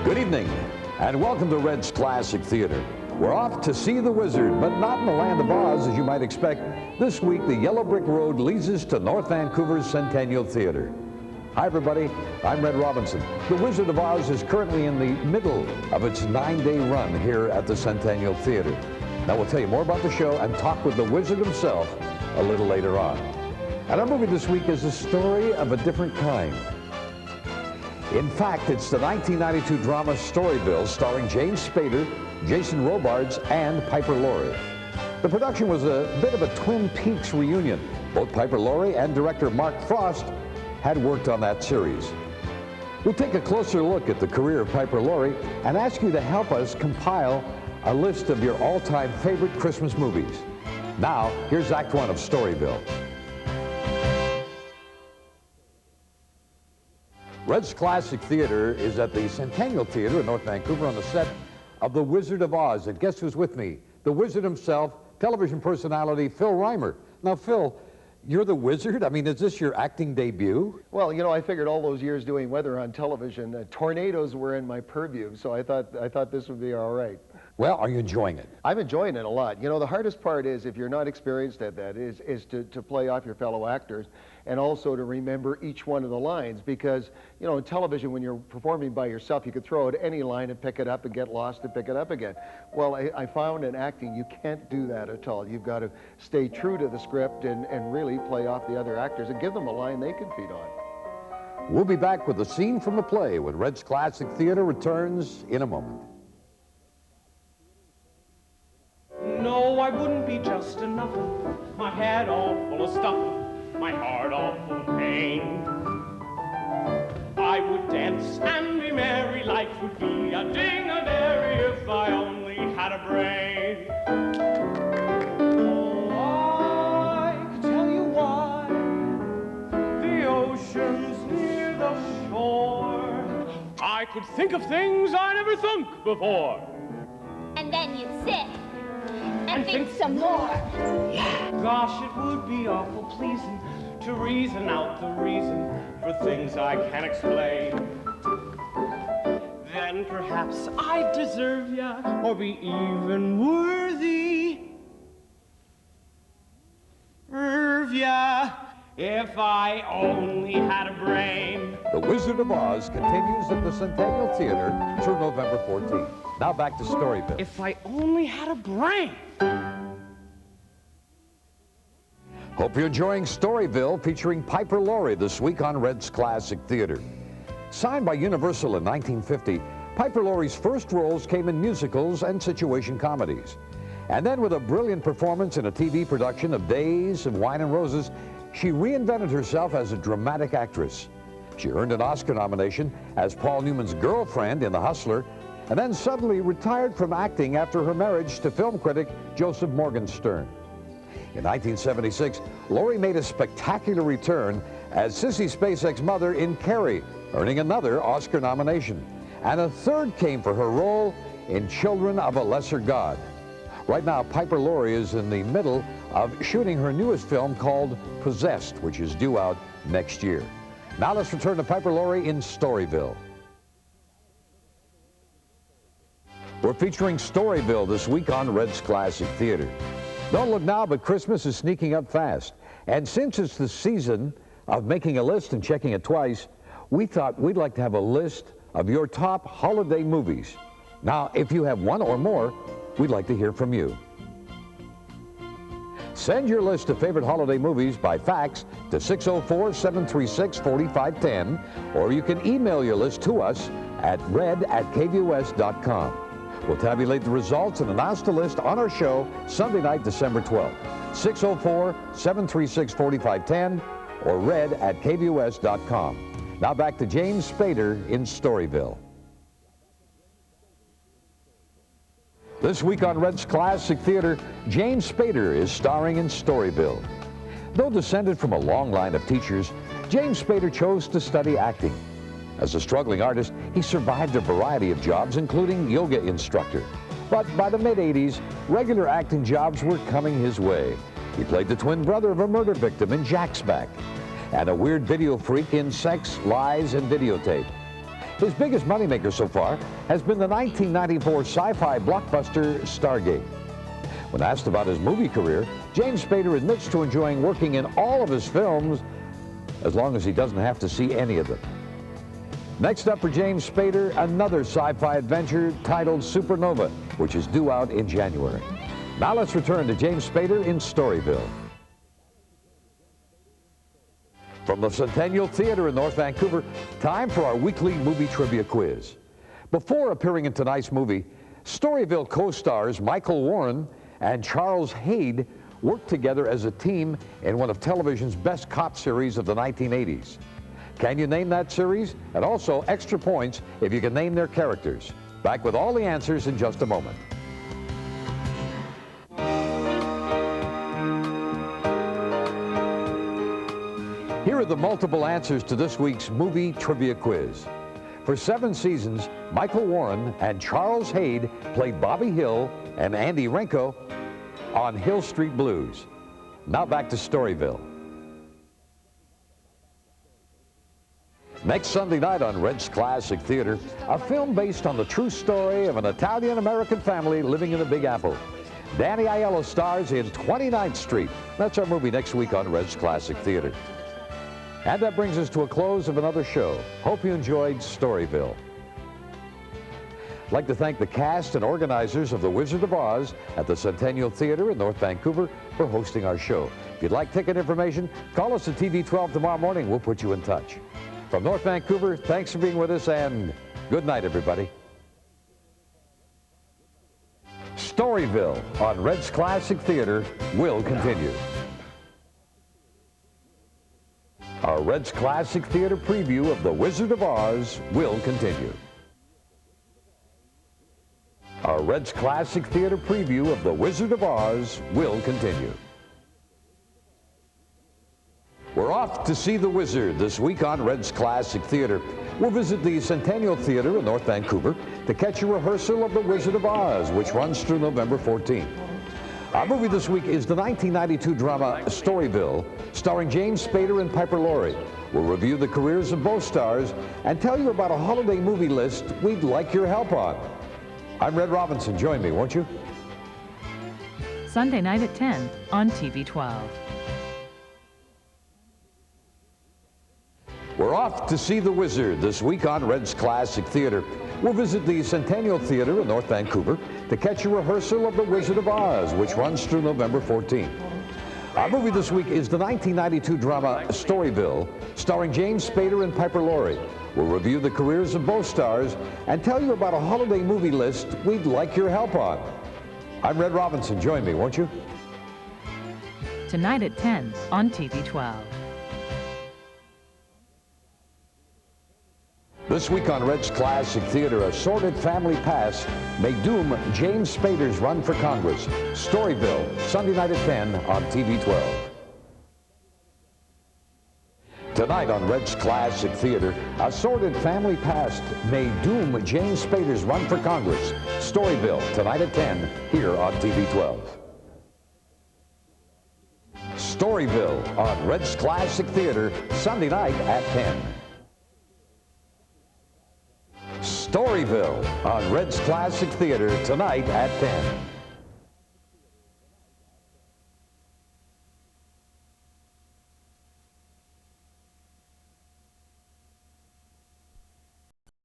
Good evening, and welcome to Red's Classic Theater. We're off to see the Wizard, but not in the land of Oz, as you might expect. This week, the Yellow Brick Road leads us to North Vancouver's Centennial Theater. Hi, everybody. I'm Red Robinson. The Wizard of Oz is currently in the middle of its 9-day run here at the Centennial Theater. Now, we'll tell you more about the show and talk with the Wizard himself a little later on. And our movie this week is a story of a different kind. In fact, it's the 1992 drama Storyville, starring James Spader, Jason Robards, and Piper Laurie. The production was a bit of a Twin Peaks reunion. Both Piper Laurie and director Mark Frost had worked on that series. We'll take a closer look at the career of Piper Laurie and ask you to help us compile a list of your all-time favorite Christmas movies. Now, here's Act 1 of Storyville. Red's Classic Theater is at the Centennial Theater in North Vancouver on the set of The Wizard of Oz. And guess who's with me? The Wizard himself, television personality Phil Reimer. Now, Phil, you're the Wizard? I mean, is this your acting debut? Well, you know, I figured all those years doing weather on television, tornadoes were in my purview, so I thought this would be all right. Well, are you enjoying it? I'm enjoying it a lot. You know, the hardest part is, if you're not experienced at that, is to play off your fellow actors and also to remember each one of the lines, because, you know, in television, when you're performing by yourself, you could throw out any line and pick it up and get lost and pick it up again. Well, I found in acting, you can't do that at all. You've got to stay true to the script and really play off the other actors and give them a line they can feed on. We'll be back with a scene from the play when Red's Classic Theater returns in a moment. No, I wouldn't be just enough. My head all full of stuff, my heart all full of pain. I would dance and be merry, life would be a ding-a-dairy if I only had a brain. Oh, I could tell you why the ocean's near the shore. I could think of things I never thunk before. And then you'd sit and think some more. Yeah. Gosh, it would be awful pleasing to reason out the reason for things I can't explain. Then perhaps I'd deserve ya, or be even worthy of ya, if I only had a brain. The Wizard of Oz continues at the Centennial Theater through November 14th. Now back to Storyville. If I only had a brain. Hope you're enjoying Storyville, featuring Piper Laurie this week on Red's Classic Theater. Signed by Universal in 1950, Piper Laurie's first roles came in musicals and situation comedies. And then with a brilliant performance in a TV production of Days of Wine and Roses, she reinvented herself as a dramatic actress. She earned an Oscar nomination as Paul Newman's girlfriend in The Hustler, and then suddenly retired from acting after her marriage to film critic Joseph Morgenstern. In 1976, Laurie made a spectacular return as Sissy Spacek's mother in Carrie, earning another Oscar nomination. And a third came for her role in Children of a Lesser God. Right now, Piper Laurie is in the middle of shooting her newest film called Possessed, which is due out next year. Now let's return to Piper Laurie in Storyville. We're featuring Storyville this week on Red's Classic Theater. Don't look now, but Christmas is sneaking up fast. And since it's the season of making a list and checking it twice, we thought we'd like to have a list of your top holiday movies. Now, if you have one or more, we'd like to hear from you. Send your list of favorite holiday movies by fax to 604-736-4510, or you can email your list to us at red@kvus.com. We'll tabulate the results and announce the list on our show Sunday night, December 12th. 604-736-4510 or red@kvus.com. Now back to James Spader in Storyville. This week on Red's Classic Theater, James Spader is starring in Storyville. Though descended from a long line of teachers, James Spader chose to study acting. As a struggling artist, he survived a variety of jobs, including yoga instructor. But by the mid-'80s, regular acting jobs were coming his way. He played the twin brother of a murder victim in Jack's Back, and a weird video freak in Sex, Lies, and Videotape. His biggest moneymaker so far has been the 1994 sci-fi blockbuster Stargate. When asked about his movie career, James Spader admits to enjoying working in all of his films as long as he doesn't have to see any of them. Next up for James Spader, another sci-fi adventure titled Supernova, which is due out in January. Now let's return to James Spader in Storyville. From the Centennial Theater in North Vancouver, time for our weekly movie trivia quiz. Before appearing in tonight's movie, Storyville co-stars Michael Warren and Charles Hayde worked together as a team in one of television's best cop series of the 1980s. Can you name that series? And also extra points if you can name their characters. Back with all the answers in just a moment. Here are the multiple answers to this week's movie trivia quiz. For 7 seasons, Michael Warren and Charles Hayde played Bobby Hill and Andy Renko on Hill Street Blues. Now back to Storyville. Next Sunday night on Red's Classic Theater, a film based on the true story of an Italian-American family living in the Big Apple. Danny Aiello stars in 29th Street. That's our movie next week on Red's Classic Theater. And that brings us to a close of another show. Hope you enjoyed Storyville. I'd like to thank the cast and organizers of The Wizard of Oz at the Centennial Theater in North Vancouver for hosting our show. If you'd like ticket information, call us at TV 12 tomorrow morning. We'll put you in touch. From North Vancouver, thanks for being with us, and good night, everybody. Storyville on Red's Classic Theater will continue. Our Red's Classic Theater preview of The Wizard of Oz will continue. Our Red's Classic Theater preview of The Wizard of Oz will continue. We're off to see The Wizard this week on Red's Classic Theater. We'll visit the Centennial Theater in North Vancouver to catch a rehearsal of The Wizard of Oz, which runs through November 14th. Our movie this week is the 1992 drama Storyville, starring James Spader and Piper Laurie. We'll review the careers of both stars and tell you about a holiday movie list we'd like your help on. I'm Red Robinson. Join me, won't you? Sunday night at 10 on TV 12. We're off to see The Wizard this week on Red's Classic Theater. We'll visit the Centennial Theater in North Vancouver to catch a rehearsal of The Wizard of Oz, which runs through November 14th. Our movie this week is the 1992 drama Storyville, starring James Spader and Piper Laurie. We'll review the careers of both stars and tell you about a holiday movie list we'd like your help on. I'm Red Robinson. Join me, won't you? Tonight at 10 on TV 12. This week on Red's Classic Theater, a sordid family past may doom James Spader's run for Congress. Storyville, Sunday night at 10 on TV 12. Tonight on Red's Classic Theater, a sordid family past may doom James Spader's run for Congress. Storyville, tonight at 10, here on TV 12. Storyville on Red's Classic Theater, Sunday night at 10. Storyville on Red's Classic Theater tonight at 10.